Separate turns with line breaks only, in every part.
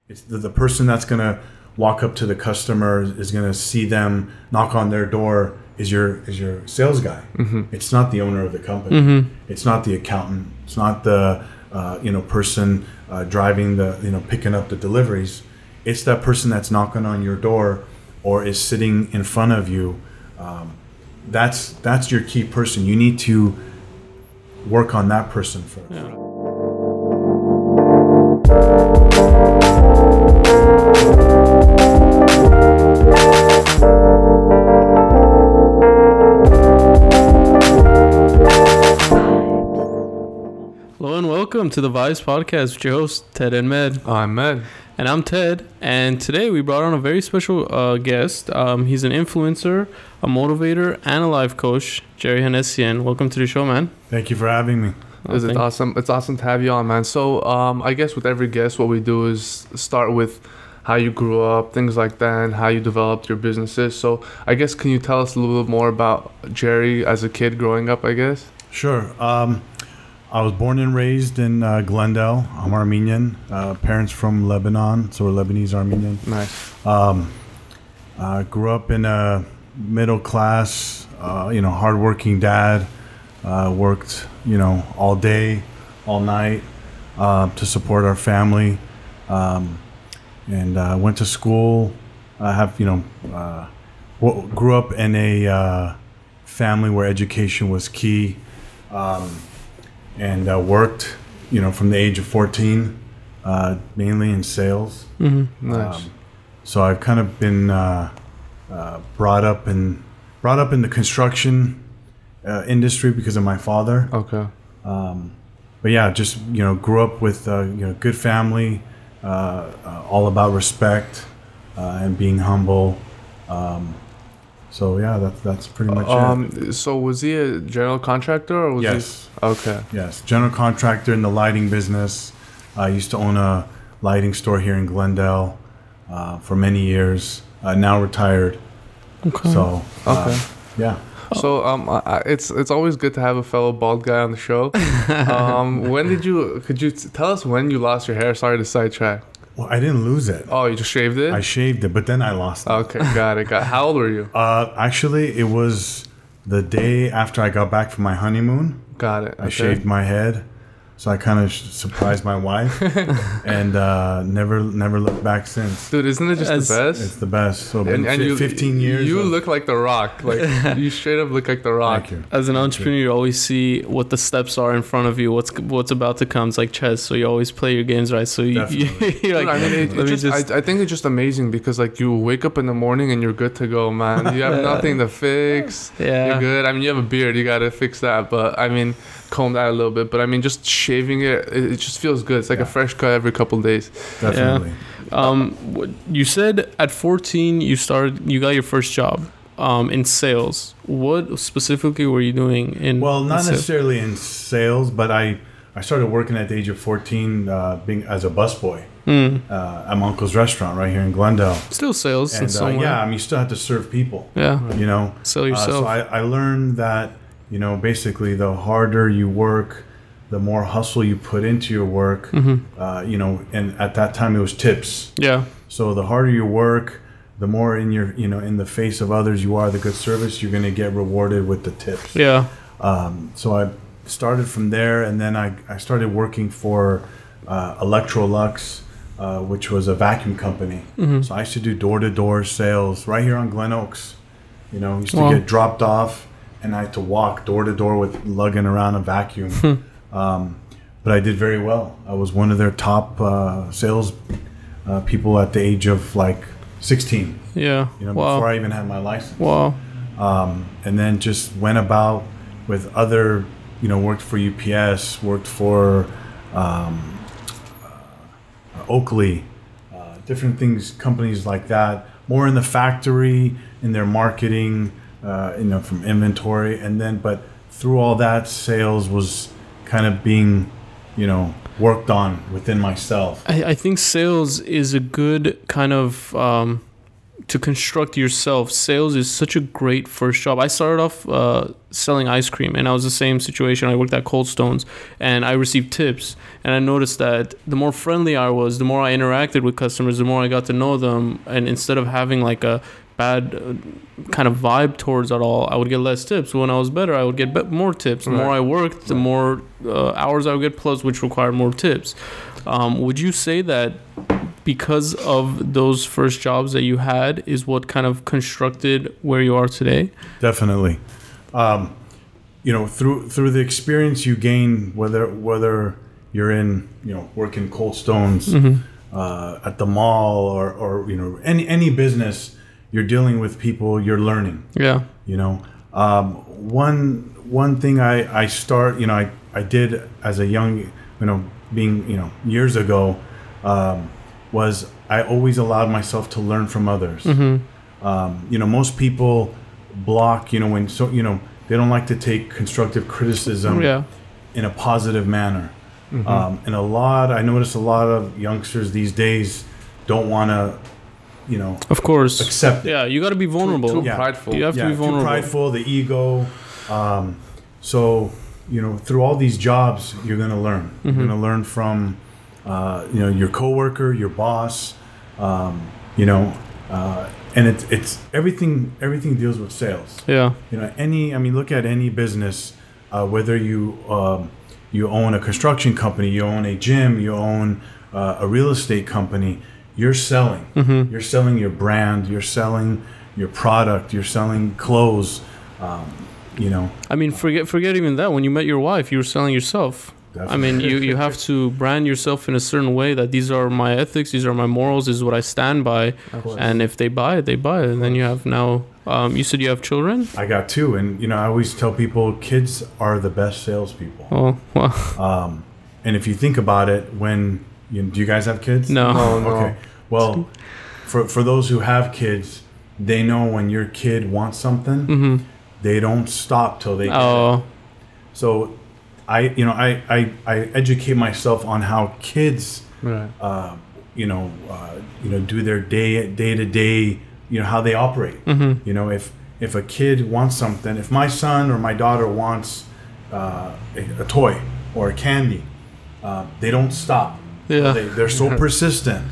It's the person that's going to walk up to the customer, is going to see them, knock on their door, is your sales guy. It's not the owner of the company. It's not the accountant. It's not the person driving the picking up the deliveries. It's that person that's knocking on your door or is sitting in front of you. That's your key person. You need to work on that person first.
Yeah. Hello and welcome to the Vibes Podcast with your hosts, Ted and Med.
I'm Med.
And I'm Ted. And today we brought on a very special guest. He's an influencer, a motivator, and a life coach, Jerry Hanessian. Welcome to the show, man.
Thank you for having me.
It's awesome. It's awesome to have you on, man. So I guess with every guest, what we do is start with how you grew up, things like that, and how you developed your businesses. So I guess, can you tell us a little bit more about Jerry as a kid growing up, I guess?
Sure. I was born and raised in Glendale. I'm Armenian. Parents from Lebanon, so we're Lebanese Armenian.
Nice.
Grew up in a middle class, hardworking dad. Worked, all day, all night to support our family. And went to school. I grew up in a family where education was key. And worked, from the age of 14, mainly in sales.
Nice.
So I've kind of been brought up in the construction industry because of my father.
Okay.
But yeah, just grew up with good family, all about respect and being humble. So yeah, that's pretty much it.
So was he a general contractor or was
Yes.
he? Okay.
Yes, general contractor in the lighting business. I used to own a lighting store here in Glendale for many years. Now retired.
Okay.
So
Okay.
yeah.
So it's always good to have a fellow bald guy on the show. Could you tell us when you lost your hair? Sorry to sidetrack.
Well, I didn't lose it.
Oh, you just shaved it?
I shaved it, but then I lost it.
Okay, got it. How old were you?
Actually, it was the day after I got back from my honeymoon.
Got it.
I shaved my head, so I kind of surprised my wife, and never looked back since.
Dude, isn't it just the best?
It's the best. So
and
15 years.
You look like The Rock. Like you straight up look like The Rock.
Thank you.
As an entrepreneur, you always see what the steps are in front of you, what's about to come. It's like chess, so you always play your games right. So you're like,
Dude, I mean, I think it's just amazing because like you wake up in the morning and you're good to go, man. You have nothing to fix.
Yeah.
You're good. I mean, you have a beard, you gotta fix that. But I mean, comb that a little bit. But I mean, just shaving it just feels good. It's like a fresh cut every couple of days.
Definitely.
You said at 14 you got your first job in sales. What specifically were you doing in?
Well, not necessarily in sales, but I started working at the age of 14, being as a busboy at my uncle's restaurant right here in Glendale.
Still sales,
and yeah, I mean, you still have to serve people.
Yeah, sell yourself.
So I learned that basically the harder you work, the more hustle you put into your work. And at that time it was tips.
Yeah.
So the harder you work, the more in your in the face of others you are the good service, you're going to get rewarded with the tips.
Yeah.
So I started from there, and then I started working for Electrolux, which was a vacuum company. So I used to do door-to-door sales right here on Glen Oaks. Used to get dropped off, and I had to walk door-to-door with lugging around a vacuum. But I did very well. I was one of their top sales people at the age of like 16.
Yeah.
Before I even had my license.
Wow.
And then just went about with other, worked for UPS, worked for Oakley, different things, companies like that. More in the factory, in their marketing, from inventory, and then, but through all that, sales was kind of being, worked on within myself.
I think sales is a good kind of to construct yourself, sales is such a great first job. I started off selling ice cream, and I was the same situation. I worked at Cold Stones, and I received tips. And I noticed that the more friendly I was, the more I interacted with customers, the more I got to know them. And instead of having like a bad kind of vibe towards it all, I would get less tips. When I was better, I would get more tips. The more I worked, the more hours I would get, plus which required more tips. Would you say that because of those first jobs that you had is what kind of constructed where you are today?
Definitely. You know, through the experience you gain, whether you're in, you know, working Cold Stones, at the mall, or you know, any business, you're dealing with people, you're learning. Yeah. You know, one thing I did as a young, you know, being, you know, years ago, was I always allowed myself to learn from others. You know, most people block, you know, they don't like to take constructive criticism in a positive manner. And I notice a lot of youngsters these days don't want to, you know,
of course,
accept it.
Yeah, you got to be vulnerable.
Too prideful.
You have to be vulnerable.
Too prideful, the ego. So, you know, through all these jobs, you're going to learn. You're going to learn from, you know, your coworker, your boss, you know, and it's everything deals with sales. Yeah. You know, look at any business, whether you own a construction company, you own a gym, you own a real estate company, you're selling. You're selling your brand, you're selling your product, you're selling clothes, you know. I
mean, forget even that. When you met your wife, you were selling yourself. Definitely. I mean, you have to brand yourself in a certain way that these are my ethics, these are my morals, this is what I stand by. And if they buy it, they buy it. And then you have now, you said you have children?
I got two. And, you know, I always tell people kids are the best salespeople. Oh, wow. And if you think about it, do you guys have kids?
No.
Okay. Well, for those who have kids, they know when your kid wants something, they don't stop till they get it. So I educate myself on how kids, you know, do their day to day, you know, how they operate. You know, if a kid wants something, if my son or my daughter wants a toy or a candy, they don't stop. Yeah. They're so persistent.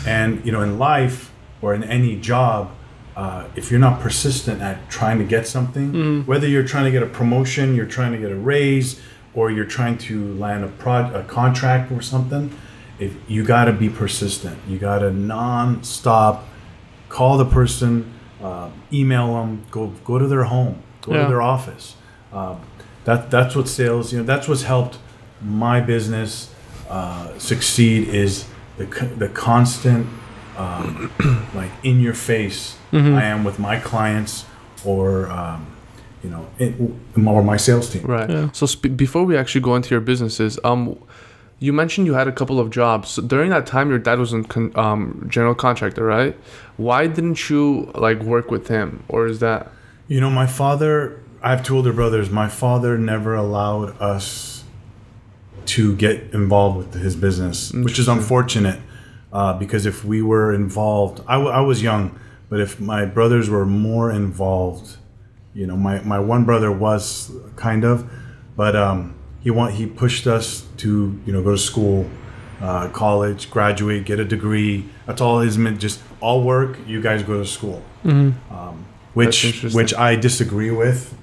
And, you know, in life or in any job, if you're not persistent at trying to get something, whether you're trying to get a promotion, you're trying to get a raise, or you're trying to land a contract or something, if you got to be persistent. You got to non-stop call the person, email them, go to their home, go to their office. That's what sales, you know, that's what's helped my business succeed, is the constant like in your face I am with my clients, or you know, or my sales team.
Right. Yeah. So before we actually go into your businesses, you mentioned you had a couple of jobs. So during that time, your dad was a general contractor, right? Why didn't you like work with him, or is that?
You know, my father. I have two older brothers. My father never allowed us to get involved with his business, which is unfortunate. Because if we were involved, I was young, but if my brothers were more involved, you know, my one brother was kind of, but he pushed us to, you know, go to school, college, graduate, get a degree. That's all his meant. Just all work. You guys go to school, which I disagree with,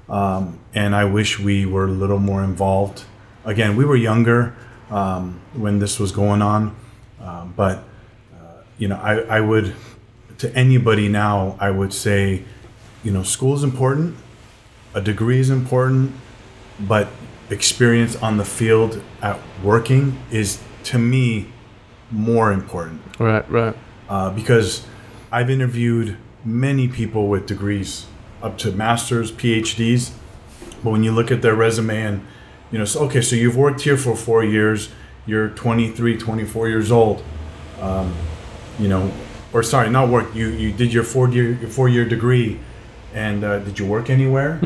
and I wish we were a little more involved. Again, we were younger when this was going on. But, you know, I would, to anybody now, I would say, you know, school is important, a degree is important, but experience on the field at working is, to me, more important.
Right.
Because I've interviewed many people with degrees, up to masters, PhDs, but when you look at their resume and, you know, so you've worked here for 4 years, you're 23, 24 years old, you know, or sorry, not work. You did your 4-year degree, and did you work anywhere?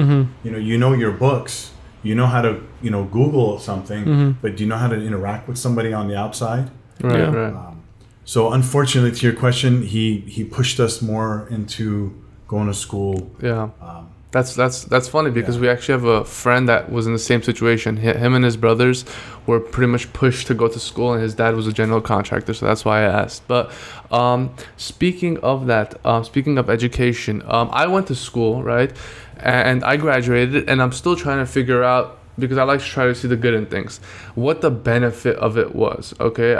You know your books. You know how to, you know, Google something, but do you know how to interact with somebody on the outside?
Right.
So unfortunately, to your question, he pushed us more into going to school.
Yeah. That's funny because we actually have a friend that was in the same situation. Him and his brothers were pretty much pushed to go to school, and his dad was a general contractor, so that's why I asked. But speaking of that, speaking of education, I went to school, right? And I graduated, and I'm still trying to figure out, because I like to try to see the good in things, what the benefit of it was, okay?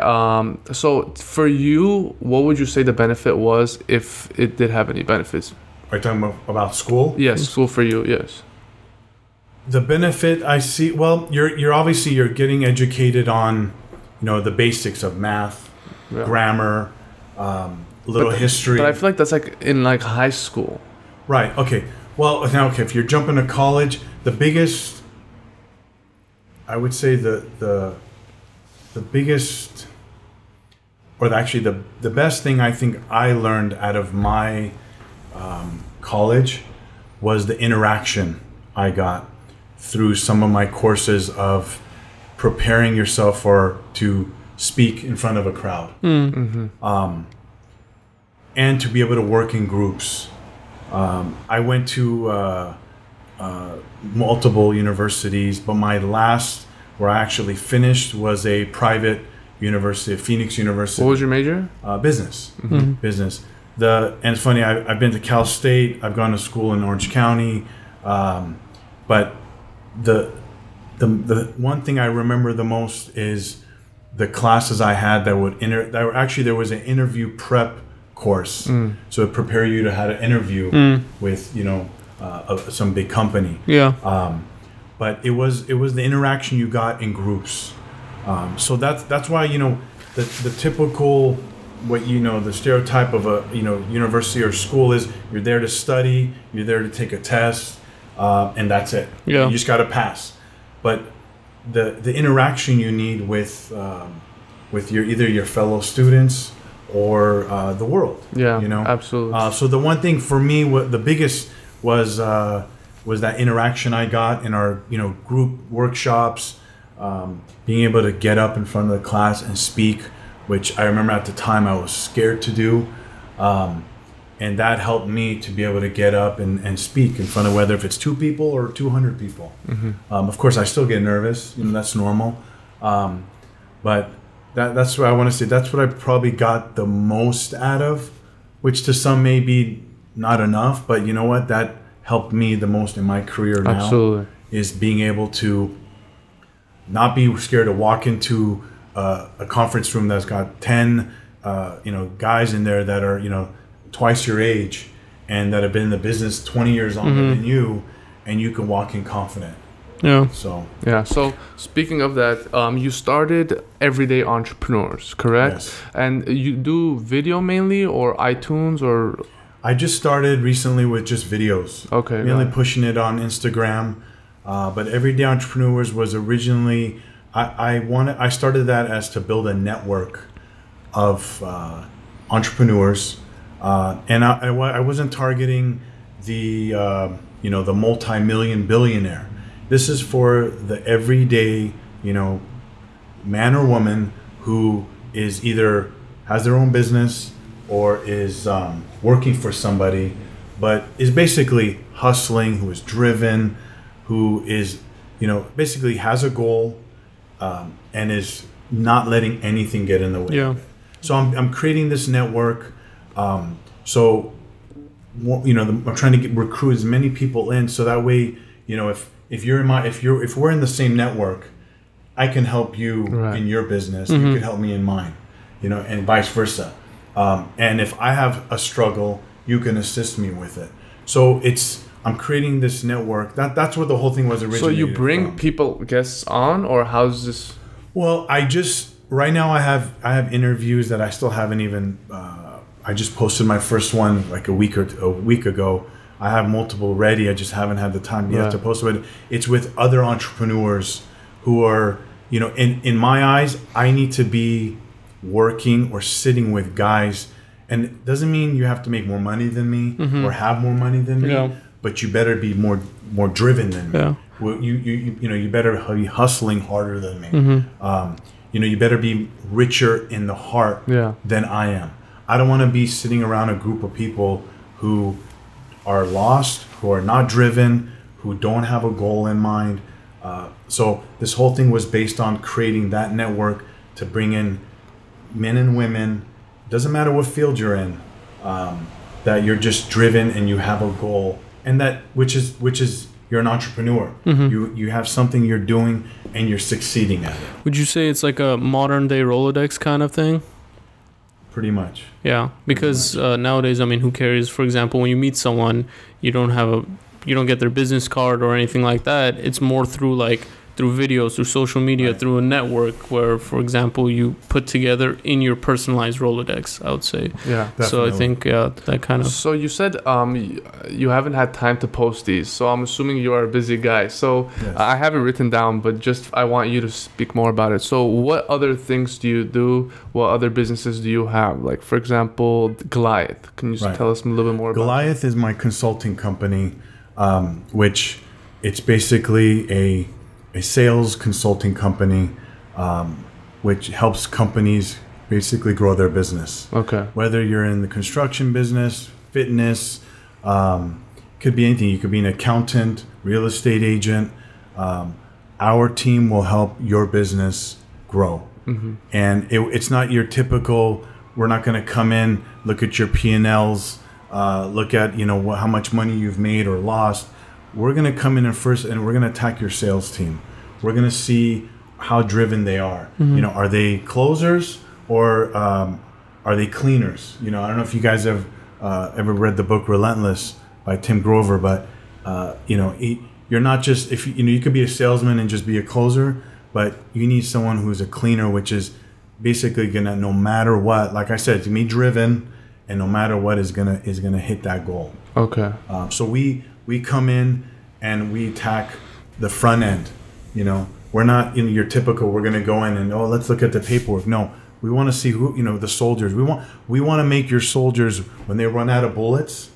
So for you, what would you say the benefit was, if it did have any benefits?
Are you talking about school?
Yes, school for you, yes.
The benefit I see, well, you're obviously you're getting educated on, the basics of math, grammar, history.
But I feel like that's like in like high school.
Right. Okay. Well, now, if you're jumping to college, the biggest, I would say the biggest, or actually the best thing I think I learned out of my college was the interaction I got through some of my courses of preparing yourself to speak in front of a crowd, and to be able to work in groups. I went to multiple universities, but my last, where I actually finished, was a private university, Phoenix University.
What was your major?
Business. Business. And it's funny, I've been to Cal State, I've gone to school in Orange County, but the one thing I remember the most is the classes I had that there was an interview prep course, so it prepare you to how to interview with some big company. But it was the interaction you got in groups, so that's why the typical, what the stereotype of a university or school is, you're there to study, you're there to take a test, and that's it. You just got to pass. But the interaction you need with either your fellow students or the world.
Absolutely.
So the one thing for me, the biggest was that interaction I got in our group workshops, being able to get up in front of the class and speak, which I remember at the time I was scared to do, and that helped me to be able to get up and speak in front of, whether if it's 2 people or 200 people. Of course, I still get nervous. That's normal, but that's what I want to say. That's what I probably got the most out of, which to some may be not enough, but you know what? That helped me the most in my career now.
Absolutely.
Is being able to not be scared to walk into a conference room that's got 10 guys in there that are twice your age and that have been in the business 20 years longer than you, and you can walk in confident. So
speaking of that, you started Everyday Entrepreneurs, correct?
Yes.
And you do video mainly, or iTunes, or?
I just started recently with just videos.
Okay.
Mainly pushing it on Instagram, but Everyday Entrepreneurs was originally, I started that as to build a network of entrepreneurs, and I wasn't targeting the the multi-million billionaire. This is for the everyday man or woman who is either has their own business or is working for somebody, but is basically hustling, who is driven, who is basically has a goal, and is not letting anything get in the way. So I'm creating this network. I'm trying to recruit as many people in, so that way, if we're in the same network, I can help you in your business. You can help me in mine, and vice versa. And if I have a struggle, you can assist me with it. So I'm creating this network. That's what the whole thing was originally.
So you bring guests on, or how's this?
Well, right now I have interviews that I still haven't even. I just posted my first one like a week ago. I have multiple ready. I just haven't had the time yet to post it. It's with other entrepreneurs who are, in my eyes, I need to be working or sitting with guys, and it doesn't mean you have to make more money than me or have more money than me, but you better be more driven than me. Well, you better be hustling harder than me. you better be richer in the heart than I am. I don't want to be sitting around a group of people who are lost, who are not driven, who don't have a goal in mind. So this whole thing was based on creating that network to bring in men and women, doesn't matter what field you're in, that you're just driven and you have a goal, and that which is you're an entrepreneur. You have something you're doing and you're succeeding at it.
Would you say it's like a modern day Rolodex kind of thing?
Pretty much.
Yeah, because nowadays, I mean, who cares? For example, when you meet someone, you don't get their business card or anything like that. It's more through videos, through social media, through a network where, for example, you put together in your personalized Rolodex, I would say.
Yeah,
definitely.
So I think that kind of...
So you said you haven't had time to post these, so I'm assuming you are a busy guy. So
yes.
I have it written down, but just I want you to speak more about it. So what other things do you do? What other businesses do you have? Like, for example, Goliath. Can you tell us a little bit more about
Goliath is my consulting company, which it's basically a sales consulting company, which helps companies basically grow their business.
Okay.
Whether you're in the construction business, fitness, could be anything. You could be an accountant, real estate agent. Our team will help your business grow. And it's not your typical, we're not going to come in, look at your P&Ls, look at how much money you've made or lost. We're going to come in first and we're going to attack your sales team. We're going to see how driven they are. Are they closers or are they cleaners? I don't know if you guys have ever read the book Relentless by Tim Grover, but you're not just, if you could be a salesman and just be a closer, but you need someone who's a cleaner, which is basically gonna, no matter what, like I said, to me, driven, and no matter what is gonna hit that goal.
Okay.
So we come in and we attack the front end. We're not your typical, we're gonna go in and let's look at the paperwork. No, we want to see who, the soldiers. We want to make your soldiers, when they run out of bullets,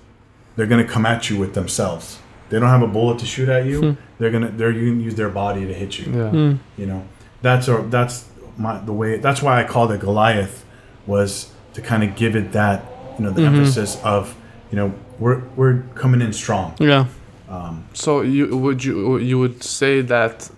they're gonna come at you with themselves. They don't have a bullet to shoot at you. They're gonna use their body to hit you.
Yeah.
That's the way. That's why I called it Goliath, was to kind of give it that the emphasis of we're coming in strong.
Yeah.
So you would say that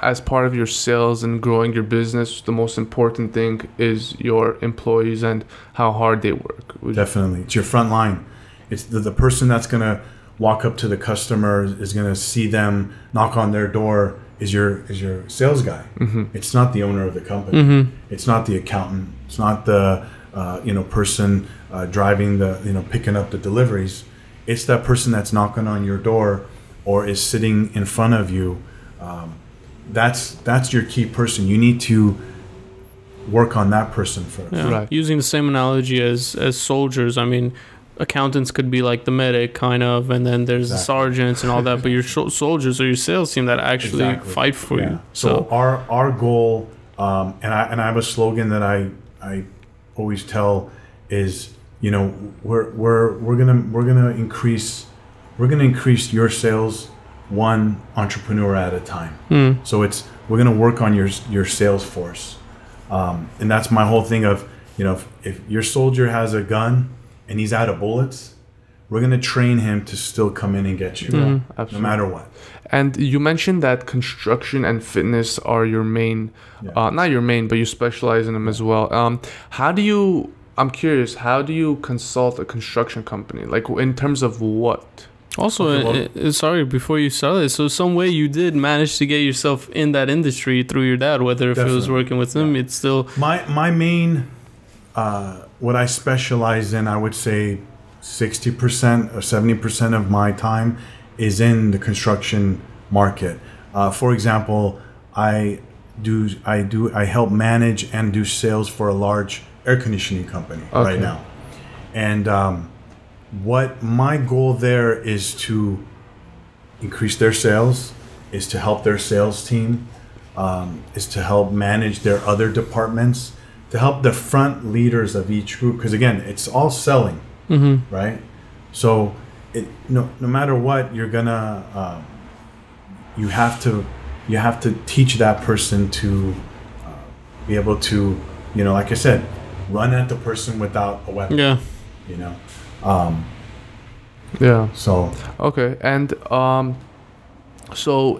as part of your sales and growing your business, the most important thing is your employees and how hard they work.
Definitely, it's your front line. It's the person that's gonna walk up to the customer, is gonna see them, knock on their door, is your sales guy. It's not the owner of the company. It's not the accountant. It's not the person driving the picking up the deliveries. It's that person that's knocking on your door or is sitting in front of you. That's your key person. You need to work on that person first.
Yeah.
Right.
Using the same analogy as soldiers, I mean, accountants could be like the medic kind of, and then there's the sergeants and all that, but your soldiers are your sales team that actually fight for you.
So our goal, and I have a slogan that I always tell is, we're gonna increase your sales one entrepreneur at a time. So we're gonna work on your sales force, and that's my whole thing of if your soldier has a gun and he's out of bullets, we're going to train him to still come in and get you, no matter what.
And you mentioned that construction and fitness are your main, not your main, but you specialize in them as well. I'm curious, how do you consult a construction company? Like, in terms of what?
Also, sorry, before you started, so some way you did manage to get yourself in that industry through your dad, whether if it was working with him, it's still...
My main... what I specialize in, I would say 60% or 70% of my time is in the construction market. For example, I help manage and do sales for a large air conditioning company right now. And what my goal there is to increase their sales, is to help their sales team, is to help manage their other departments, to help the front leaders of each group, because again, it's all selling, right? So no matter what, you're gonna you have to teach that person to be able to, like I said, run at the person without a weapon.
Yeah.
Yeah.
So
Okay, and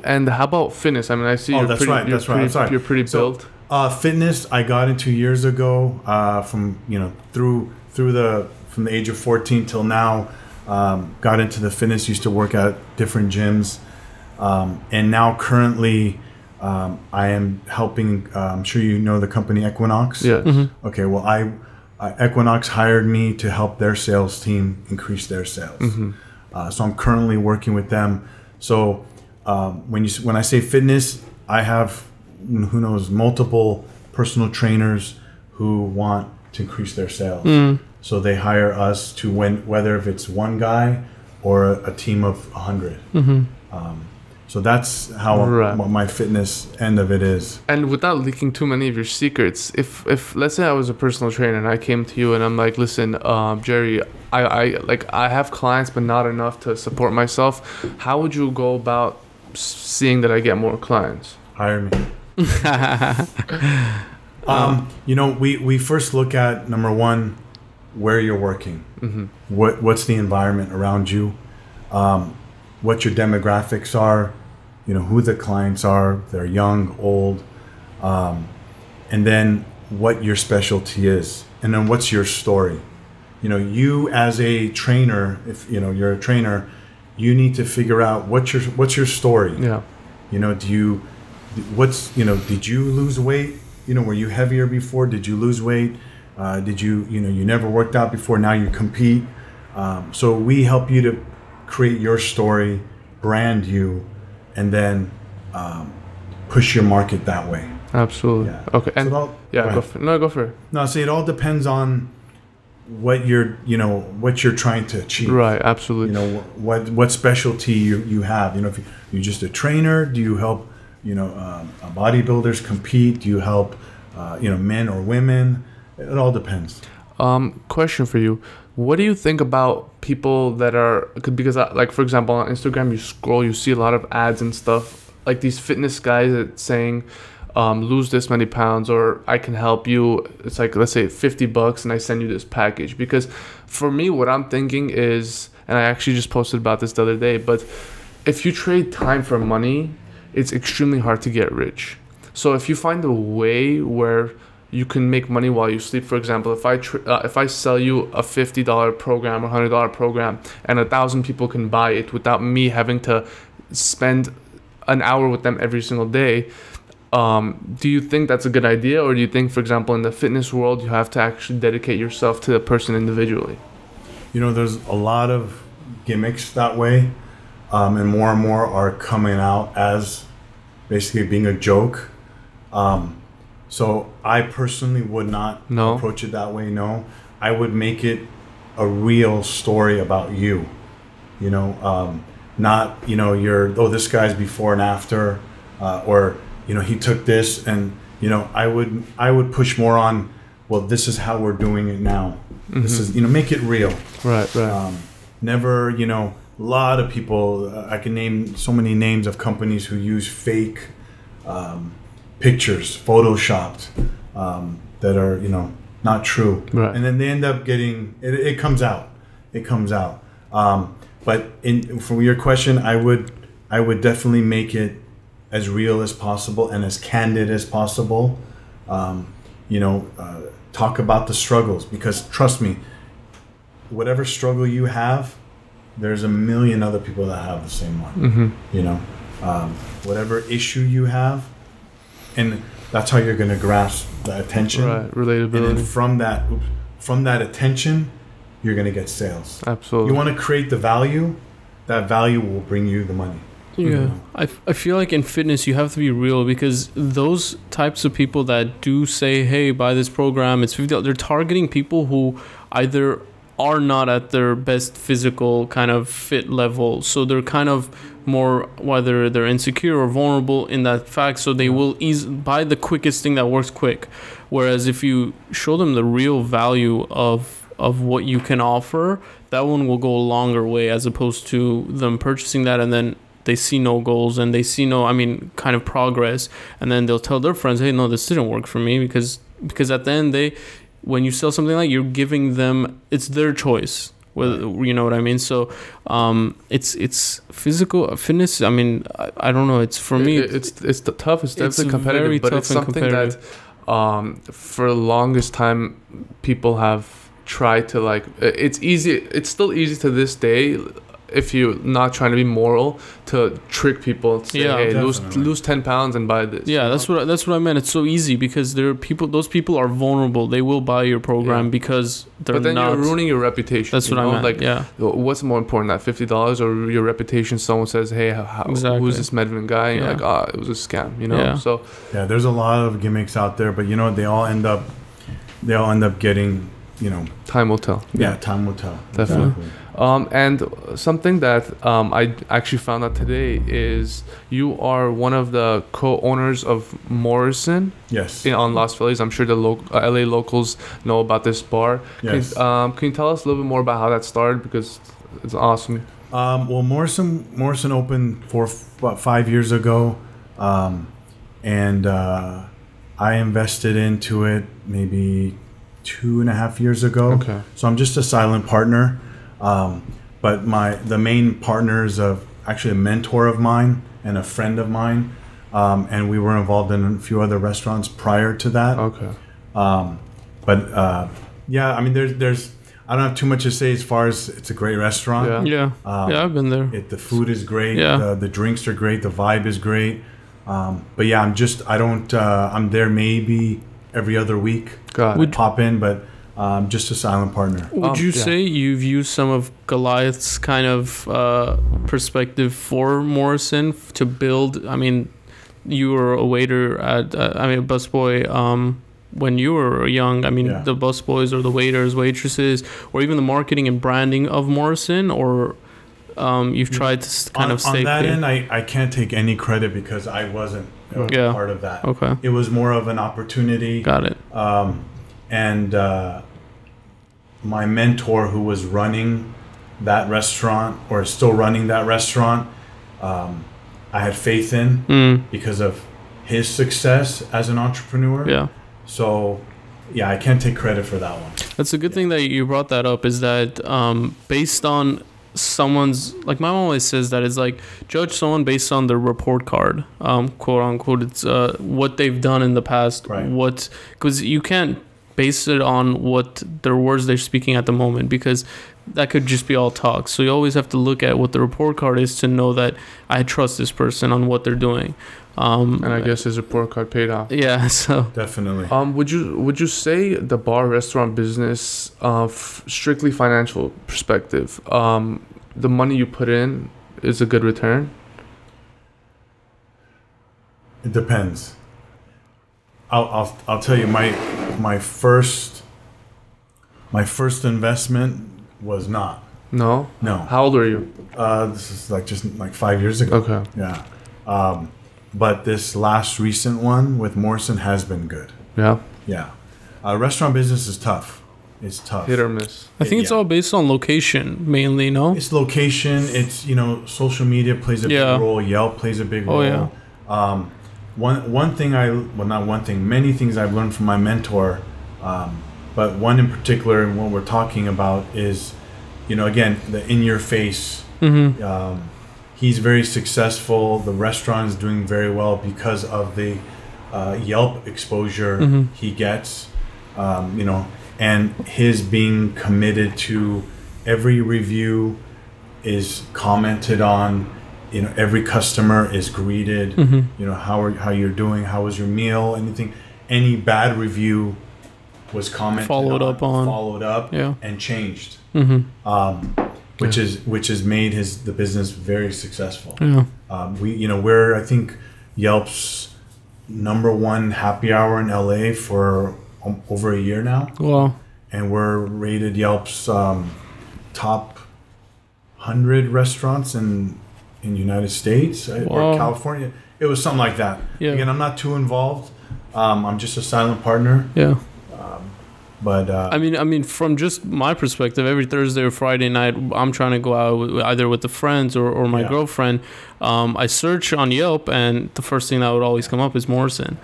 and how about fitness? I mean, I see
Oh,
you're
that's
pretty,
right,
you're
that's right,
pretty,
I'm sorry.
you're pretty
So,
built.
fitness I got into years ago, from the age of 14 till now. Got into the fitness, used to work at different gyms, and now currently I am helping. I'm sure you know the company Equinox.
Yeah.
Mm-hmm.
Okay. Well, Equinox hired me to help their sales team increase their sales.
Mm-hmm.
So I'm currently working with them. So when I say fitness, I have, who knows, multiple personal trainers who want to increase their sales. So they hire us to whether if it's one guy or a team of 100. So that's how what my fitness end of it is.
And without leaking too many of your secrets, if let's say I was a personal trainer and I came to you and I'm like, listen, Jerry, I have clients but not enough to support myself. How would you go about seeing that I get more clients?
Hire me. We first look at, number one, where you're working. What's the environment around you, what your demographics are, who the clients are, they're young, old, and then what your specialty is, and then what's your story. You as a trainer, if you're a trainer, you need to figure out what's your story.
Yeah.
Did you lose weight? Were you heavier before? Did you lose weight? Did you never worked out before, now you compete. So we help you to create your story, brand you, and then push your market that way.
Absolutely.
Yeah.
Okay. And
go
go for it.
No, see, it all depends on what you're trying to achieve.
Right. Absolutely.
What specialty you have. If you're just a trainer, do you help bodybuilders compete? Do you help men or women? It all depends.
Question for you. What do you think about people that are, because like, for example, on Instagram, you scroll, you see a lot of ads and stuff, like these fitness guys that saying, lose this many pounds, or I can help you. It's like, let's say $50 and I send you this package. Because for me, what I'm thinking is, and I actually just posted about this the other day, but if you trade time for money, it's extremely hard to get rich. So if you find a way where you can make money while you sleep, for example, if I sell you a $50 program or $100 program and 1,000 people can buy it without me having to spend an hour with them every single day, do you think that's a good idea? Or do you think, for example, in the fitness world, you have to actually dedicate yourself to the person individually?
There's a lot of gimmicks that way, and more are coming out as basically being a joke. So I personally would not approach it that way. No, I would make it a real story about you. Not this guy's before and after, or he took this, and I would push more on, well, this is how we're doing it now. This is make it real.
Right.
Never a lot of people, I can name so many names of companies who use fake pictures, photoshopped, that are not true,
right.
And then they end up getting it comes out. But from your question, I would definitely make it as real as possible and as candid as possible. Talk about the struggles, because trust me, whatever struggle you have, there's a million other people that have the same one. Whatever issue you have, and that's how you're going to grasp the attention.
Right, relatability.
And then from that attention, you're going to get sales.
Absolutely.
You want to create the value. That value will bring you the money.
Yeah, I feel like in fitness you have to be real, because those types of people that do say, hey, buy this program, it's $50, they're targeting people who either are not at their best physical kind of fit level, so they're kind of more, whether they're insecure or vulnerable in that fact, so they will buy the quickest thing that works quick. Whereas if you show them the real value of what you can offer, that one will go a longer way, as opposed to them purchasing that and then they see no goals and they see no, I mean, kind of progress, and then they'll tell their friends, hey, no, this didn't work for me, because at the end, when you sell something like, you're giving them, it's their choice. Whether, you know what I mean? So it's physical fitness. I mean, I don't know. It's for me.
It's tough. It's definitely competitive, but it's something that for the longest time people have tried to like. It's easy. It's still easy to this day, if you're not trying to be moral, to trick people. To say, hey, lose 10 pounds and buy this.
Yeah, that's what I meant. It's so easy because there are people. Those people are vulnerable. They will buy your program because they're not. But then
you're ruining your reputation.
That's what I meant.
Like,
yeah.
What's more important, that $50 or your reputation? Someone says, hey, who's this Medvin guy? And you're like, it was a scam. You know. Yeah. So
there's a lot of gimmicks out there, but you know, they all end up getting. You know,
time will tell.
Yeah, time will tell.
Definitely. Exactly. And something that I actually found out today is you are one of the co-owners of Morrison.
Yes.
On Las Feliz. I'm sure the LA locals know about this bar.
Yes.
Can you tell us a little bit more about how that started, because it's awesome.
Well, Morrison opened about 5 years ago, and I invested into it maybe 2.5 years ago.
Okay.
So I'm just a silent partner, but the main partner is actually a mentor of mine and a friend of mine, and we were involved in a few other restaurants prior to that.
Okay.
Yeah, I mean, there's I don't have too much to say as far as it's a great restaurant.
Yeah. I've been there.
The food is great.
Yeah.
The drinks are great. The vibe is great. But yeah, I'm there maybe every other week. Would pop in, but just a silent partner.
Would you say you've used some of Goliath's kind of perspective for Morrison to build? I mean, you were a waiter at, a busboy when you were young. I mean, the busboys or the waiters, waitresses, or even the marketing and branding of Morrison, or you've tried to kind of stay
on that end. I can't take any credit because I wasn't part of that.
Okay.
It was more of an opportunity.
Got it.
And my mentor, who was running that restaurant or still running that restaurant, I had faith in because of his success as an entrepreneur.
Yeah.
So, yeah, I can't take credit for that one.
That's a good thing that you brought that up, is that based on someone's, like my mom always says that it's like, judge someone based on their report card, quote unquote. It's what they've done in the past.
Right.
Because you can't base it on what their words they're speaking at the moment, because that could just be all talk. So you always have to look at what the report card is to know that I trust this person on what they're doing.
And I guess his report card paid off.
Yeah, so
definitely.
Would you say the bar restaurant business, strictly financial perspective, the money you put in is a good return?
It depends. I'll tell you, my first investment was not.
No. How old were you?
This is just 5 years ago.
Okay.
Yeah. But this last recent one with Morrison has been good.
Yeah.
Yeah. Restaurant business is tough. It's tough.
Hit or miss.
I think it's all based on location mainly, no?
It's location. It's, social media plays a big role. Yelp plays a big role.
Oh, yeah.
Many things I've learned from my mentor, but one in particular, and what we're talking about is, again, the in-your-face.
Mm-hmm.
He's very successful. The restaurant is doing very well because of the Yelp exposure he gets, and his being committed to every review is commented on. Every customer is greeted. How you're doing? How was your meal? Any bad review was commented
followed
up,
yeah,
and changed.
Which
has made the business very successful.
Yeah.
We're I think Yelp's #1 happy hour in LA for over a year now.
Wow.
And we're rated Yelp's top 100 restaurants in United States or California. It was something like that.
Yeah.
Again, I'm not too involved. I'm just a silent partner.
Yeah.
But
I mean, from just my perspective, every Thursday or Friday night, I'm trying to go out either with the friends or my girlfriend. I search on Yelp, and the first thing that would always come up is Morrison.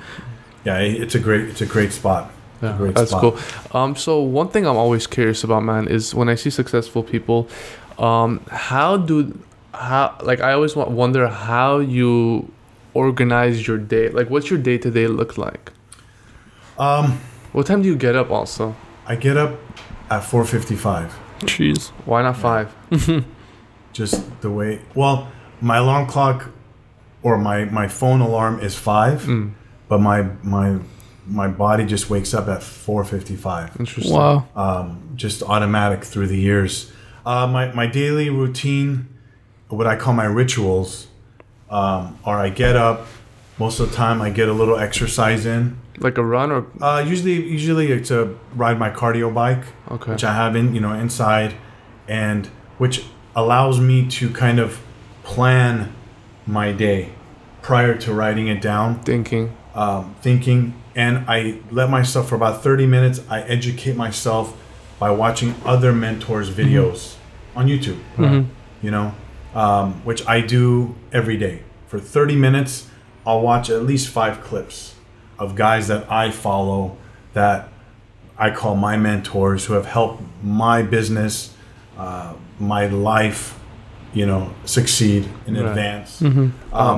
Yeah, it's a great spot.
Yeah, that's cool. So one thing I'm always curious about, man, is when I see successful people, I always wonder how you organize your day. Like, what's your day to day look like? What time do you get up? Also,
I get up at 4:55.
Jeez,
why not 5?
Just the way. Well, my alarm clock or my phone alarm is 5, but my body just wakes up at 4:55.
Interesting.
Wow.
Just automatic through the years. My daily routine, what I call my rituals, are I get up. Most of the time, I get a little exercise in.
Like a run or?
Usually it's a ride my cardio bike, which I have inside, and which allows me to kind of plan my day prior to writing it down.
Thinking,
and I let myself for about 30 minutes. I educate myself by watching other mentors' videos on YouTube. Which I do every day. For 30 minutes, I'll watch at least 5 clips of guys that I follow that I call my mentors, who have helped my business, my life, succeed in advance.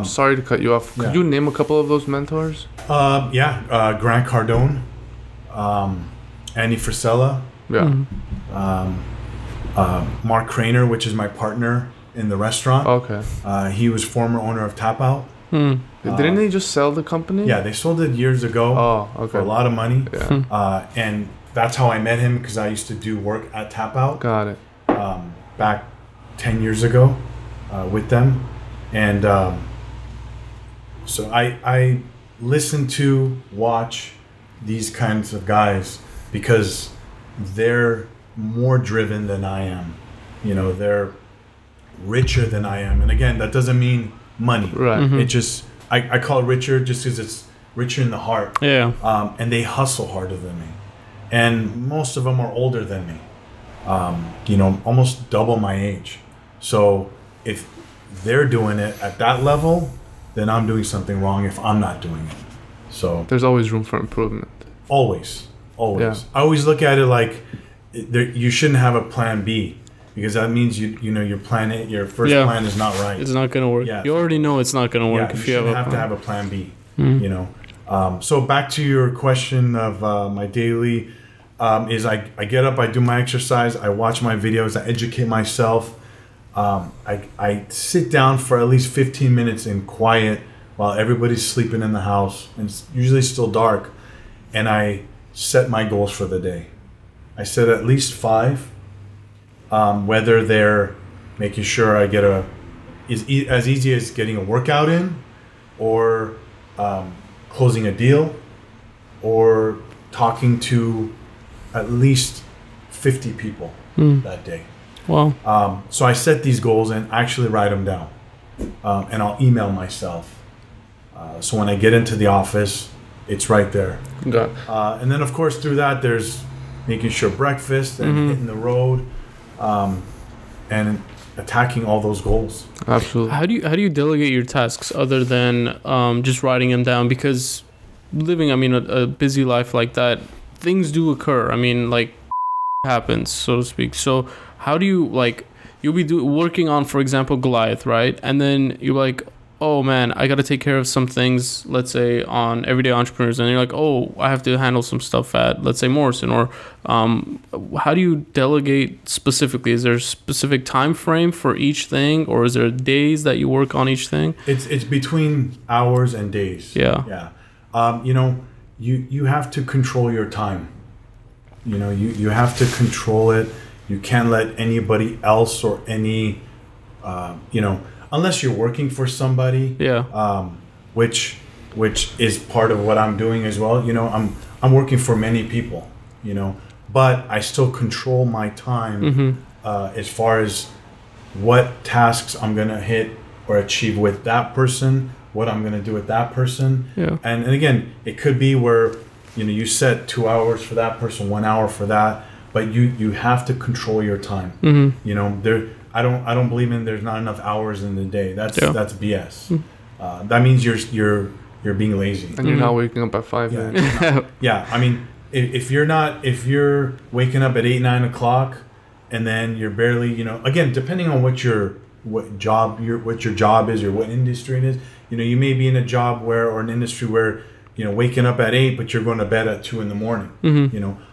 Sorry to cut you off. Could you name a couple of those mentors?
Grant Cardone, Andy Frisella, Mark Craner, which is my partner in the restaurant.
Okay.
He was former owner of Tap Out.
Didn't they just sell the company?
Yeah, they sold it years ago.
Oh, okay.
For a lot of money.
Yeah.
And that's how I met him, because I used to do work at Tap Out.
Got it.
Back 10 years ago with them. And so I listen to, watch these kinds of guys because they're more driven than I am. They're richer than I am. And again, that doesn't mean money.
Right.
It just, I call it richer just because it's richer in the heart.
Yeah.
And they hustle harder than me. And most of them are older than me. Almost double my age. So if they're doing it at that level, then I'm doing something wrong if I'm not doing it. So
there's always room for improvement.
Always.
Yeah.
I always look at it like you shouldn't have a plan B, because that means your plan A, your first plan is not right.
It's not going to work.
Yeah.
You already know it's not going to work if you
have to have a plan B. So back to your question of my daily is I get up, I do my exercise, I watch my videos, I educate myself. I sit down for at least 15 minutes in quiet while everybody's sleeping in the house, and it's usually still dark, and I set my goals for the day. I set at least 5, whether they're making sure I get as easy as getting a workout in, or closing a deal, or talking to at least 50 people that day.
Wow.
So I set these goals and actually write them down, and I'll email myself. So when I get into the office, it's right there.
Got it.
And then, of course, through that, there's making sure breakfast and hitting the road, and attacking all those goals.
Absolutely.
How do you delegate your tasks other than just writing them down? Because living, a busy life like that, things do occur. Happens, so to speak. So how do you, you'll be working on, for example, Goliath, right? And then you're like, oh man, I got to take care of some things, let's say on Everyday Entrepreneurs, and you're like, oh, I have to handle some stuff at, let's say, Morrison. Or how do you delegate specifically? Is there a specific time frame for each thing, or is there days that you work on each thing?
It's between hours and days.
Yeah.
You have to control your time. You have to control it. You can't let anybody else or any unless you're working for somebody, which is part of what I'm doing as well. I'm working for many people, but I still control my time as far as what tasks I'm gonna hit or achieve with that person, what I'm gonna do with that person.
Yeah.
And again, it could be where you set 2 hours for that person, 1 hour for that, but you have to control your time. I don't believe in there's not enough hours in the day. That's BS. That means you're being lazy,
and you're not waking up at 5 a.m.
Yeah, I mean, if you're waking up at 8, 9 o'clock, and then you're barely, again, depending on what your job is or what industry it is, you may be in a job or an industry where, waking up at 8, but you're going to bed at 2 in the morning.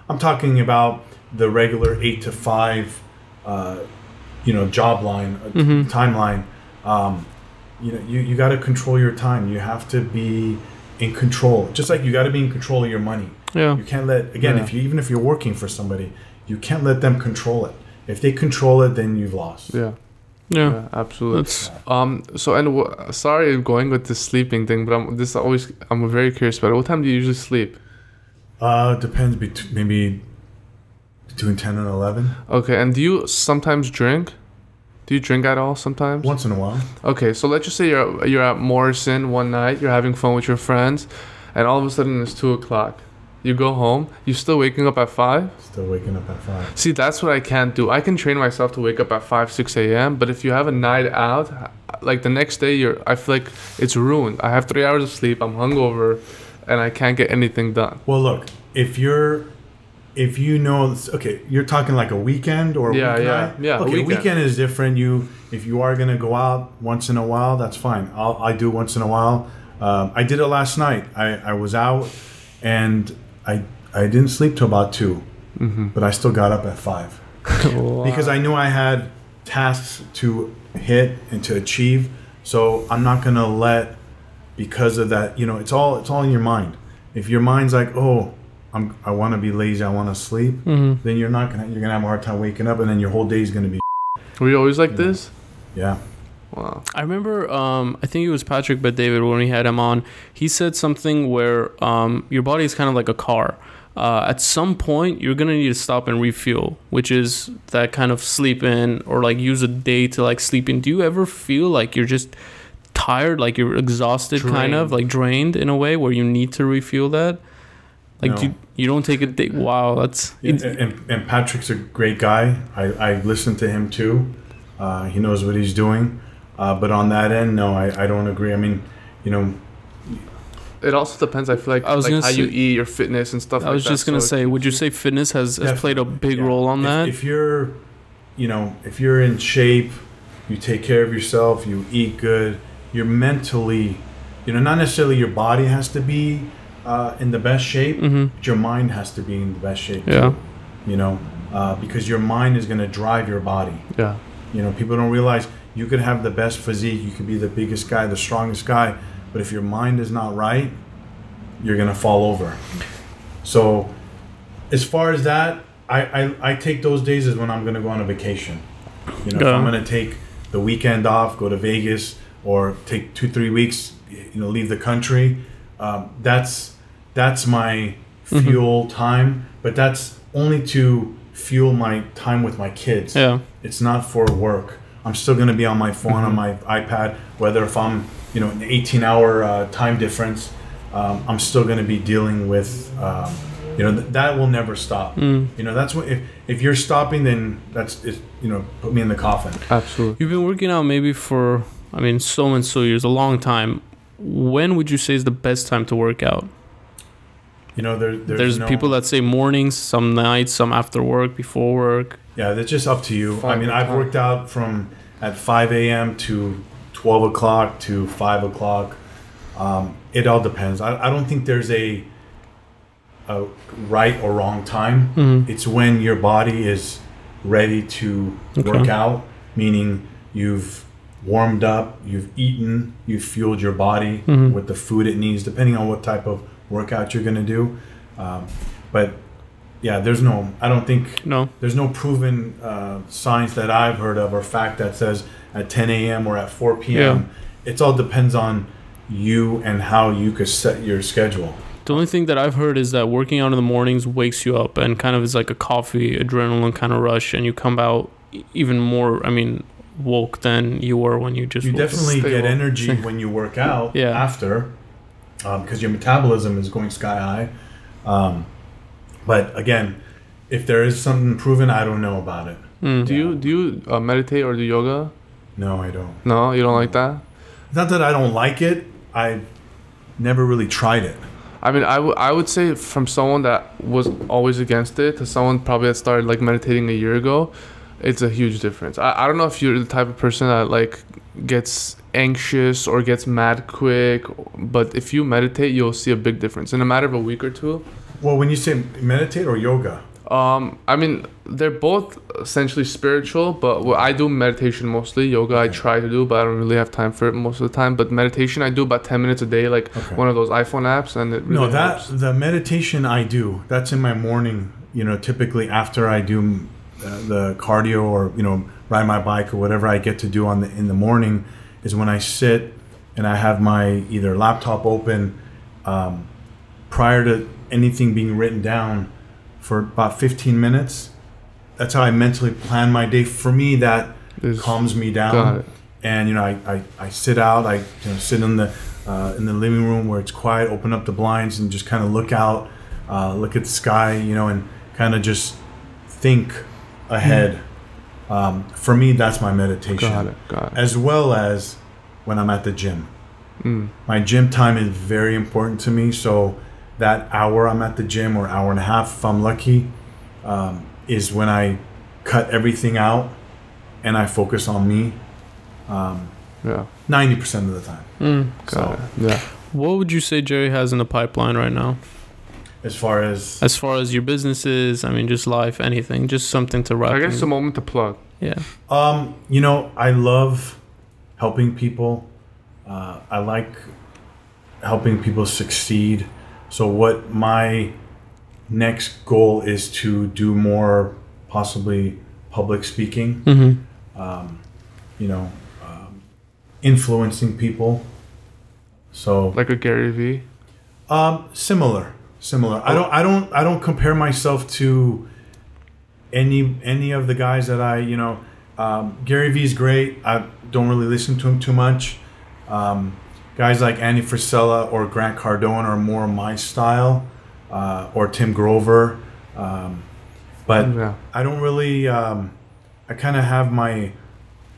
I'm talking about the regular 8 to 5, job line, timeline. You got to control your time. You have to be in control, just like you got to be in control of your money.
Yeah.
You can't let, again, even if you're working for somebody, you can't let them control it. If they control it, then you've lost.
Yeah, absolutely. Sorry going with the sleeping thing, but I'm very curious about it. What time do you usually sleep?
Depends, maybe between 10 and 11.
Okay, and do you sometimes drink? Do you drink at all sometimes?
Once in a while.
Okay, so let's just say you're at Morrison one night, you're having fun with your friends, and all of a sudden it's 2 o'clock. You go home, you still waking up at 5?
Still waking up at 5.
See, that's what I can't do. I can train myself to wake up at 5, 6 a.m., but if you have a night out, like the next day, I feel like it's ruined. I have 3 hours of sleep, I'm hungover, and I can't get anything done.
Well, look, if you're talking like a weekend or a weeknight?
Yeah.
Okay, a weekend is different. If you are gonna go out once in a while, that's fine. I do once in a while. I did it last night. I was out and I didn't sleep till about 2, but I still got up at 5
Wow.
because I knew I had tasks to hit and to achieve. So I'm not gonna let, because of that, it's all in your mind. If your mind's like, oh, I want to be lazy, I want to sleep, then you're gonna have a hard time waking up, and then your whole day is gonna be.
Were you always like this?
Yeah.
Wow.
I remember, I think it was Patrick Bet David when we had him on. He said something where your body is kind of like a car. At some point, you're gonna need to stop and refuel, which is that kind of sleep in or like use a day to like sleep in. Do you ever feel like you're just tired, like you're exhausted, kind of like drained in a way where you need to refuel that? Like,
No.
you don't take a day. Wow, that's.
And Patrick's a great guy. I listen to him too. He knows what he's doing. But on that end, no, I don't agree. I mean,
It also depends, I feel like how you eat, your fitness and stuff like that.
I was just going to say, would you say fitness has played a big role on that?
If you're in shape, you take care of yourself, you eat good, you're mentally, not necessarily your body has to be in the best shape, but your mind has to be in the best shape too. Because your mind is going to drive your body.
Yeah.
People don't realize you could have the best physique, you could be the biggest guy, the strongest guy, but if your mind is not right, you're going to fall over. So as far as that, I take those days as when I'm going to go on a vacation. If I'm going to take the weekend off, go to Vegas, or take 2-3 weeks, leave the country, that's my fuel time, but that's only to fuel my time with my kids.
Yeah.
It's not for work. I'm still going to be on my phone, on my iPad, whether if I'm, an 18-hour time difference, I'm still going to be dealing with, that will never stop. That's what, if you're stopping, then that's, put me in the coffin.
Absolutely.
You've been working out maybe for, so and so years, a long time. When would you say is the best time to work out? There's people that say mornings, some nights, some after work, before work.
Yeah, that's just up to you. I've worked out from at 5 a.m. to 12 o'clock to 5 o'clock. It all depends. I don't think there's a right or wrong time. It's when your body is ready to work out, meaning you've warmed up, you've eaten, you've fueled your body with the food it needs, depending on what type of workout you're going to do. But yeah, there's no proven science that I've heard of or fact that says at 10 a.m. or at 4 p.m. It all depends on you and how you could set your schedule.
The only thing that I've heard is that working out in the mornings wakes you up and kind of is like a coffee, adrenaline kind of rush, and you come out even more, woke than you were when you just
definitely get energy when you work out after, because your metabolism is going sky high. But again, if there is something proven, I don't know about it.
Do you meditate or do yoga?
No, I don't.
No, you don't like that?
Not that I don't like it. I never really tried it.
I mean, I would say from someone that was always against it to someone probably that started like meditating a year ago, it's a huge difference. I don't know if you're the type of person that like gets anxious or gets mad quick, but if you meditate, you'll see a big difference in a matter of a week or two.
Well, when you say meditate or yoga?
I mean, they're both essentially spiritual, but I do meditation mostly. Yoga I try to do, but I don't really have time for it most of the time. But meditation I do about 10 minutes a day, like one of those iPhone apps, and it really helps.
The meditation I do, that's in my morning, typically after I do the cardio or, ride my bike or whatever I get to do in the morning is when I sit and I have my either laptop open prior to anything being written down for about 15 minutes. That's how I mentally plan my day. For me, that calms me down. And I sit out. I sit in the living room where it's quiet. Open up the blinds and just kind of look out, look at the sky. And kind of just think ahead. For me, that's my meditation.
Got it.
As well as when I'm at the gym. My gym time is very important to me. So that hour I'm at the gym, or hour and a half if I'm lucky, is when I cut everything out and I focus on me. 90% of the time.
Got it. Yeah.
What would you say Jerry has in the pipeline right now?
As far as
your businesses, I mean, just life, anything, just something to wrap.
I guess a moment to plug.
Yeah.
I love helping people. I like helping people succeed. So what my next goal is to do more, possibly public speaking. Influencing people. So
like a Gary V.
Similar. I don't compare myself to any of the guys that Gary V's great. I don't really listen to him too much. Guys like Andy Frisella or Grant Cardone are more my style, or Tim Grover. But I don't really. I kind of have my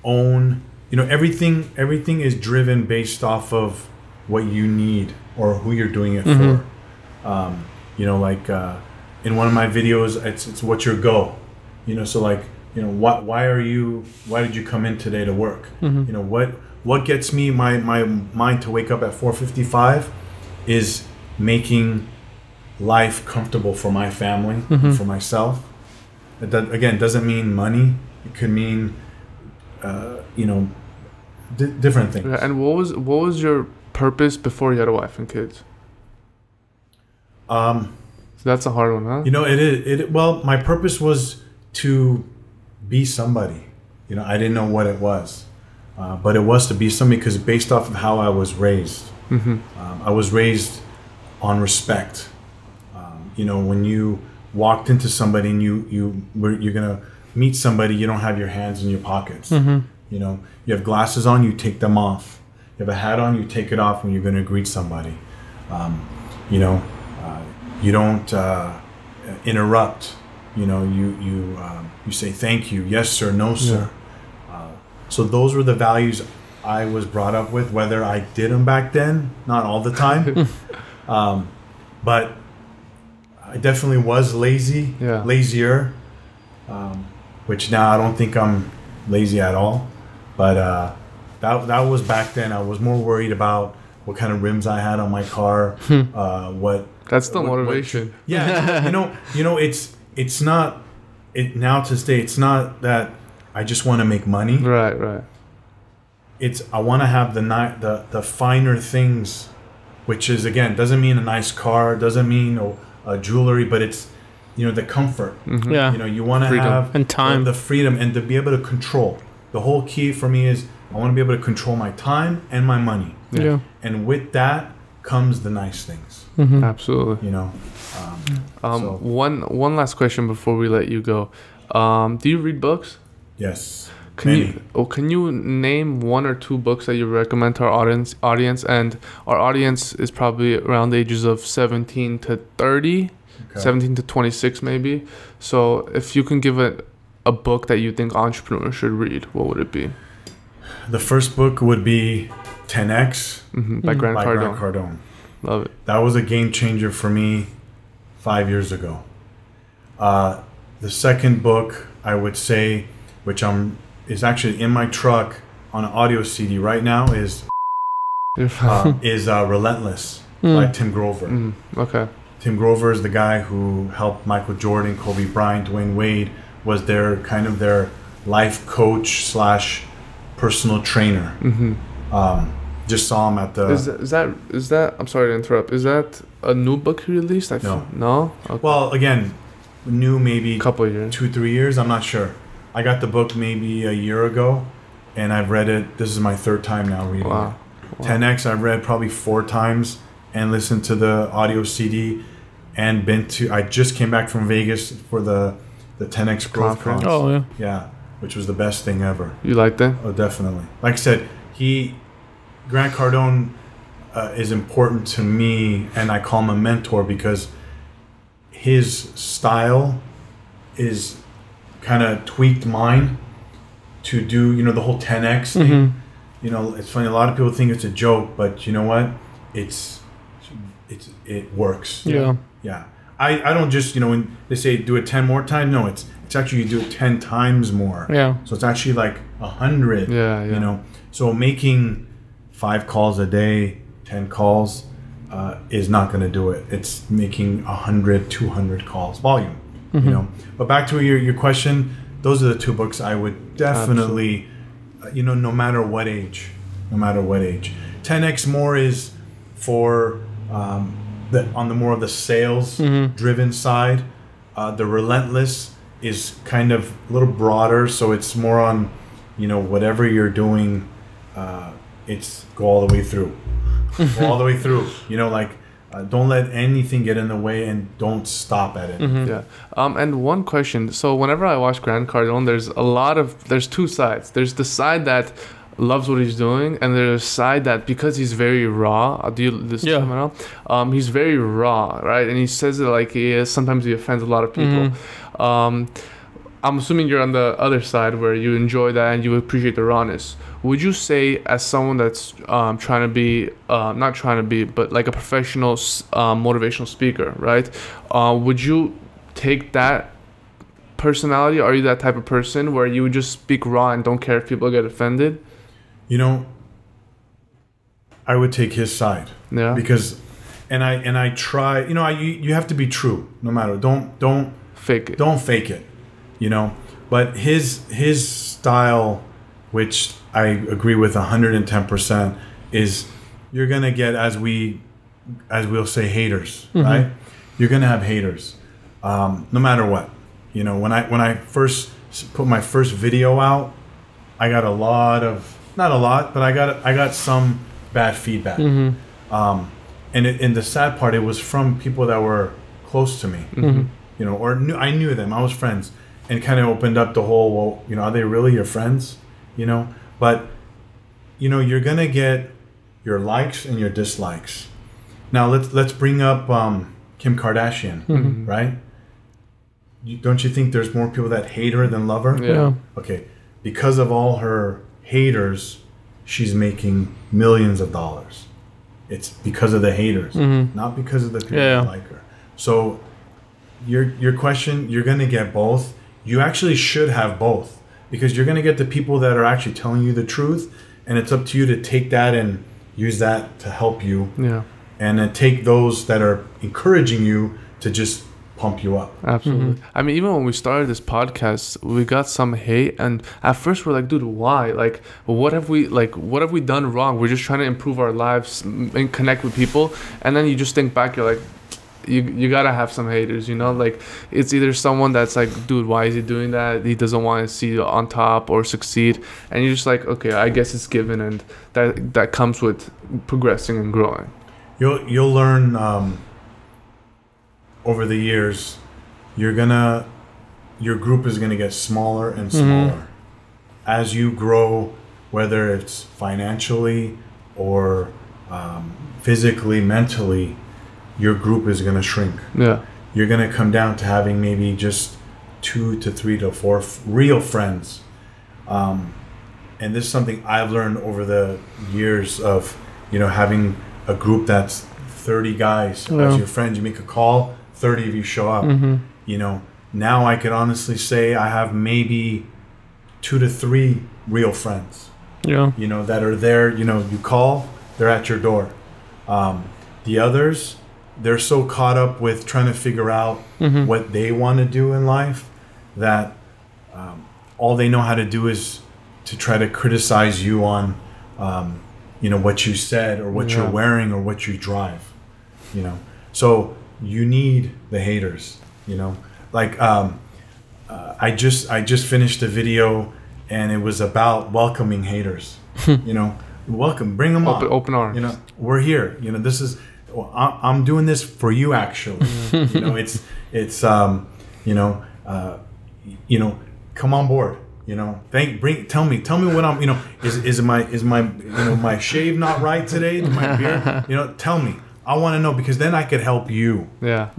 own. Everything is driven based off of what you need or who you're doing it for. In one of my videos, it's what's your goal. So why did you come in today to work? What gets me my mind to wake up at 4:55 is making life comfortable for my family, for myself. That again doesn't mean money. It could mean different things.
Yeah, and what was your purpose before you had a wife and kids? So that's a hard one, huh?
It is. Well, my purpose was to be somebody. I didn't know what it was, but it was to be somebody because based off of how I was raised. I was raised on respect. When you walked into somebody and you're gonna meet somebody, you don't have your hands in your pockets. You have glasses on, you take them off. You have a hat on, you take it off when you're gonna greet somebody. You don't interrupt. You say thank you, yes sir, no sir. So those were the values I was brought up with. Whether I did them back then, not all the time, but I definitely was lazier. Which now I don't think I'm lazy at all. But that was back then. I was more worried about what kind of rims I had on my car.
That's the motivation.
It's not. Now to stay. It's not that I just want to make money.
Right.
It's I want to have the finer things, which is again doesn't mean a nice car, doesn't mean a jewelry, but it's the comfort. You want to have
and time,
the freedom, and to be able to control. The whole key for me is I want to be able to control my time and my money. And with that comes the nice things.
Absolutely. One last question before we let you go. Do you read books?
Yes.
Can you name one or two books that you recommend to our audience? And our audience is probably around the ages of 17 to 30, 17 to 26 maybe. So if you can give a book that you think entrepreneurs should read, what would it be?
The first book would be 10X
by Grant Cardone.
Cardone.
Love it.
That was a game changer for me 5 years ago. The second book, I would say, which is actually in my truck on an audio CD right now, is Relentless by Tim Grover.
Okay.
Tim Grover is the guy who helped Michael Jordan, Kobe Bryant, Dwayne Wade, was their life coach / personal trainer. Just saw him at the...
Is that I'm sorry to interrupt. Is that a new book he released? No? Okay.
Well, again, new maybe...
Couple of years.
2-3 years, I'm not sure. I got the book maybe a year ago, and I've read it. This is my third time now reading it. 10X I've read probably 4 times and listened to the audio CD and I just came back from Vegas for the 10X Growth Conference.
Oh, yeah.
Yeah, which was the best thing ever.
You liked it?
Oh, definitely. Like I said, Grant Cardone is important to me, and I call him a mentor because his style is kind of tweaked mine to do, the whole 10X thing. It's funny, a lot of people think it's a joke, but you know what? It works.
Yeah.
Yeah. I don't just, when they say do it 10 more times, no, it's actually you do it 10 times more.
Yeah.
So it's actually like 100.
Yeah.
So making 5 calls a day, 10 calls is not going to do it. It's making 100, 200 calls, volume. But back to your question, those are the 2 books I would definitely, no matter what age. 10X more is for on the more of the sales driven side. The Relentless is kind of a little broader, so it's more on, whatever you're doing, it's go all the way through. Go all the way through. Don't let anything get in the way and don't stop at it.
Yeah. And one question. So whenever I watch Grant Cardone, there's 2 sides. There's the side that loves what he's doing, and there's a side that, because he's very raw, he's very raw, right? And he says it like he is. Sometimes he offends a lot of people. I'm assuming you're on the other side where you enjoy that and you appreciate the rawness. Would you say, as someone that's not trying to be, but like a professional motivational speaker, right? Would you take that personality? Are you that type of person where you would just speak raw and don't care if people get offended?
I would take his side. Yeah. Because, and I try. You have to be true, no matter. Don't
fake it.
Don't fake it. But his style, which I agree with 110%, is you're gonna get, as we'll say, haters, right? You're gonna have haters, no matter what. When I first put my first video out, I got not a lot, but I got some bad feedback. And the sad part, it was from people that were close to me, or I knew them. I was friends. And kind of opened up the whole, are they really your friends? But, you're going to get your likes and your dislikes. Now, let's bring up Kim Kardashian, right? Don't you think there's more people that hate her than love her?
Yeah.
Okay. Because of all her haters, she's making millions of dollars. It's because of the haters, not because of the people that like her. So your question, you're going to get both. You actually should have both, because you're going to get the people that are actually telling you the truth, and it's up to you to take that and use that to help you.
Yeah.
And then take those that are encouraging you to just pump you up.
Absolutely. I mean, even when we started this podcast, we got some hate, and at first we're like, dude, why? Like, what have we done wrong? We're just trying to improve our lives and connect with people. And then you just think back, you're like, you gotta have some haters, like it's either someone that's like, dude, why is he doing that? He doesn't want to see you on top or succeed, and you're just like, okay, I guess it's given, and that comes with progressing and growing.
You'll learn over the years. Your group is gonna get smaller and smaller, as you grow, whether it's financially or physically, mentally, your group is going to shrink.
Yeah.
You're going to come down to having maybe just 2 to 3 to 4 real friends. And this is something I've learned over the years of, having a group that's 30 guys as your friends. You make a call, 30 of you show up. Now I could honestly say I have maybe 2 to 3 real friends.
Yeah.
That are there. You call, they're at your door. The others, they're so caught up with trying to figure out what they want to do in life that all they know how to do is to try to criticize you on, what you said or what you're wearing or what you drive. So you need the haters. Like I just finished a video and it was about welcoming haters. Welcome, bring them on.
Open arms.
We're here. This is. I'm doing this for you. Actually, it's come on board. Tell me what I'm. Is my my shave not right today? My beard. Tell me. I want to know, because then I could help you.
Yeah.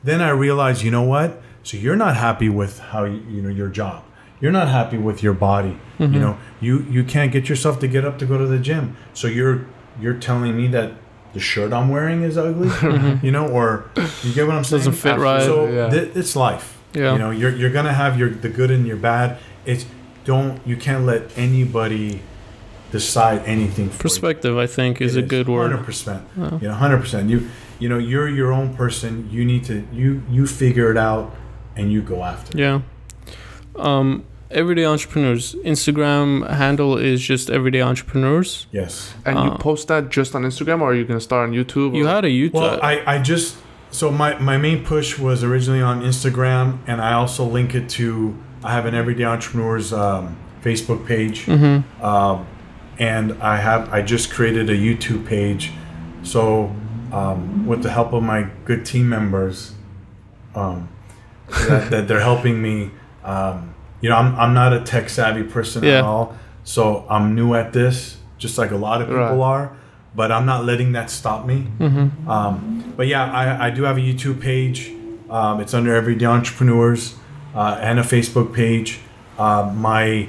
Then I realize, what? So you're not happy with how your job. You're not happy with your body. You can't get yourself to get up to go to the gym. So you're telling me that the shirt I'm wearing is ugly, or you get what I'm saying?
Doesn't fit right.
So it's life.
Yeah.
You're gonna have the good and your bad. You can't let anybody decide anything for
Perspective,
you.
I think, is a good word.
100%. 100%. You're your own person. You need to you figure it out and you go after it.
Yeah. Everyday Entrepreneurs Instagram handle is just Everyday Entrepreneurs.
Yes.
And you post that just on Instagram, or are you going to start on YouTube?
You had a YouTube.
Well, I just, so my main push was originally on Instagram, and I also link it to, I have an Everyday Entrepreneurs Facebook page. And I just created a YouTube page. So with the help of my good team members, that they're helping me. I'm not a tech savvy person at all, so I'm new at this, just like a lot of people are. But I'm not letting that stop me. But yeah, I do have a YouTube page. It's under Everyday Entrepreneurs, and a Facebook page. My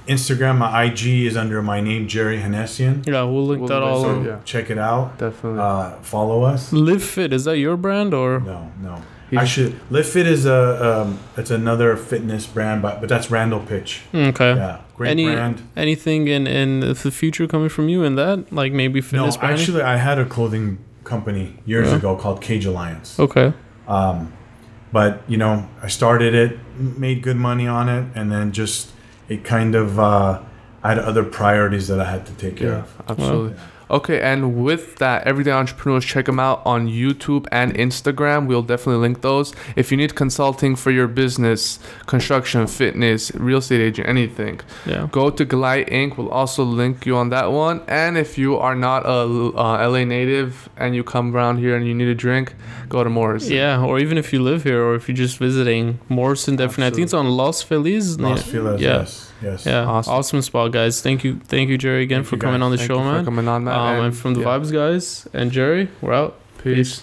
Instagram, my IG is under my name, Jerry Hanessian.
Yeah, we'll link that all.
So check it out.
Definitely.
Follow us.
Live Fit, is that your brand or?
No. Actually, Live Fit is it's another fitness brand, but that's Randall Pitch.
Okay.
Yeah, great brand.
Anything in the future coming from you in that, like maybe fitness?
No, actually, I had a clothing company years ago called Cage Alliance.
Okay.
But I started it, made good money on it, and then just it kind of I had other priorities that I had to take care of.
Absolutely. Okay, and with that, Everyday Entrepreneurs, check them out on YouTube and Instagram. We'll definitely link those. If you need consulting for your business, construction, fitness, real estate agent, anything, go to Goliath Inc. We'll also link you on that one. And if you are not a LA native and you come around here and you need a drink, go to Morrison.
Yeah, or even if you live here or if you're just visiting, Morrison definitely. Absolutely. I think it's on Los Feliz.
Los Feliz, yes.
Yeah, awesome spot, guys. Thank you, Jerry, again for coming on the show, man.
For coming on, man.
And from the Vibes guys and Jerry, we're out.
Peace.